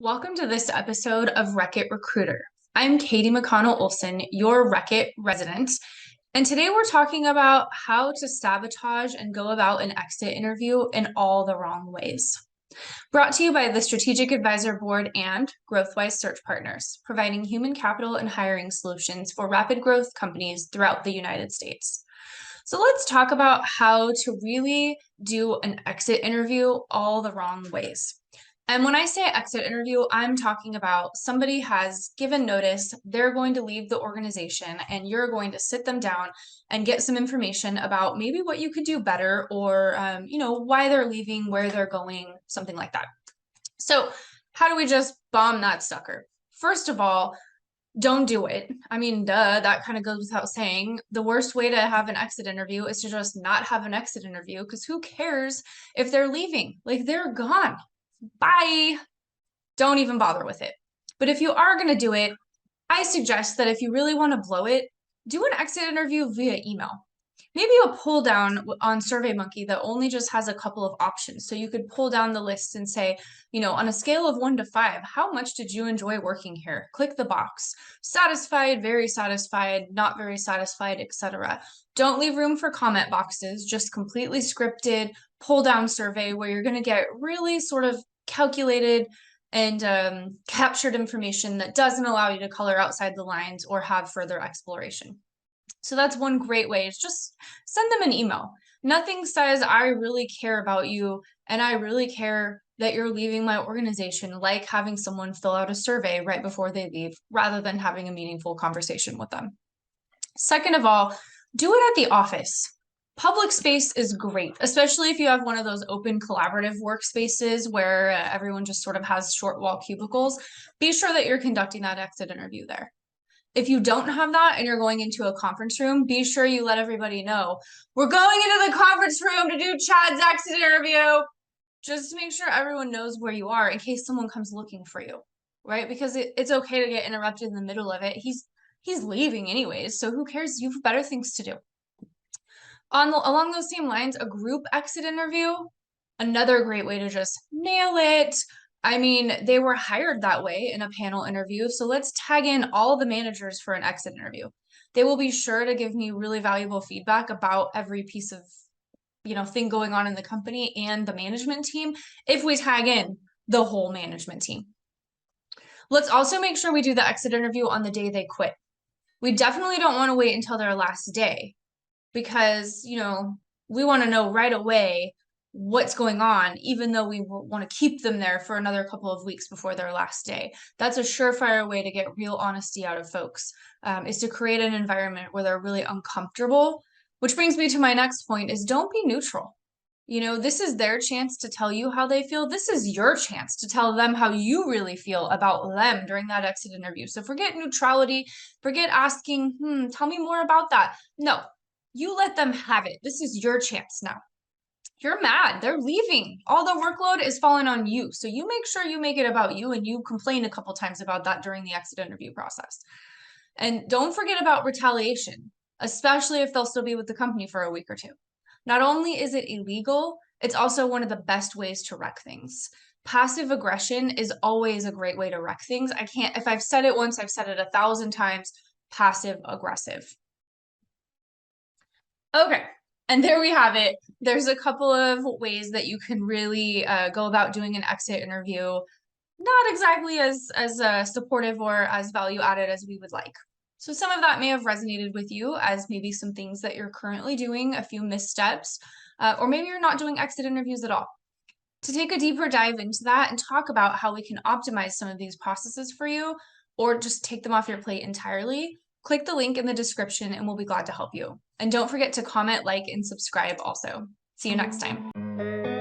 Welcome to this episode of Wreck-It Recruiter. I'm Katie McConnell Olson, your Wreck-It resident, and today we're talking about how to sabotage and go about an exit interview in all the wrong ways. Brought to you by the Strategic Advisor Board and GrowthWise Search Partners, providing human capital and hiring solutions for rapid growth companies throughout the United States. So let's talk about how to really do an exit interview all the wrong ways. And when I say exit interview, I'm talking about somebody has given notice, they're going to leave the organization, and you're going to sit them down and get some information about maybe what you could do better or, why they're leaving, where they're going, something like that. So how do we just bomb that sucker? First of all, don't do it. I mean, duh, that kind of goes without saying. The worst way to have an exit interview is to just not have an exit interview because who cares if they're leaving? Like, they're gone. Bye. Don't even bother with it. But if you are going to do it, I suggest that if you really want to blow it, do an exit interview via email. Maybe a pull down on SurveyMonkey that only just has a couple of options. So you could pull down the list and say, on a scale of 1 to 5, how much did you enjoy working here? Click the box. Satisfied, very satisfied, not very satisfied, etc. Don't leave room for comment boxes, just completely scripted pull down survey where you're going to get really sort of calculated and captured information that doesn't allow you to color outside the lines or have further exploration. So that's one great way, is just send them an email. Nothing says I really care about you and I really care that you're leaving my organization like having someone fill out a survey right before they leave rather than having a meaningful conversation with them. Second of all, do it at the office. Public space is great, especially if you have one of those open collaborative workspaces where everyone just sort of has short wall cubicles. Be sure that you're conducting that exit interview there. If you don't have that and you're going into a conference room, be sure you let everybody know, we're going into the conference room to do Chad's exit interview. Just to make sure everyone knows where you are in case someone comes looking for you, right? Because it's okay to get interrupted in the middle of it. He's leaving anyways, so who cares? You have better things to do. Along those same lines, a group exit interview, another great way to just nail it. I mean, they were hired that way in a panel interview, so let's tag in all the managers for an exit interview. They will be sure to give me really valuable feedback about every piece of, thing going on in the company and the management team if we tag in the whole management team. Let's also make sure we do the exit interview on the day they quit. We definitely don't want to wait until their last day because, we want to know right away what's going on, even though we want to keep them there for another couple of weeks before their last day. That's a surefire way to get real honesty out of folks, is to create an environment where they're really uncomfortable, which brings me to my next point is don't be neutral. This is their chance to tell you how they feel. This is your chance to tell them how you really feel about them during that exit interview. So forget neutrality, forget asking, tell me more about that. No, you let them have it. This is your chance now. You're mad. They're leaving. All the workload is falling on you. So you make sure you make it about you and you complain a couple times about that during the exit interview process. And don't forget about retaliation, especially if they'll still be with the company for a week or two. Not only is it illegal, it's also one of the best ways to wreck things. Passive aggression is always a great way to wreck things. If I've said it once, I've said it 1,000 times, passive aggressive. Okay, and there we have it. There's a couple of ways that you can really go about doing an exit interview, not exactly as supportive or as value added as we would like. So some of that may have resonated with you as maybe some things that you're currently doing, a few missteps, or maybe you're not doing exit interviews at all. To take a deeper dive into that and talk about how we can optimize some of these processes for you, or just take them off your plate entirely, click the link in the description and we'll be glad to help you. And don't forget to comment, like, and subscribe also. See you next time.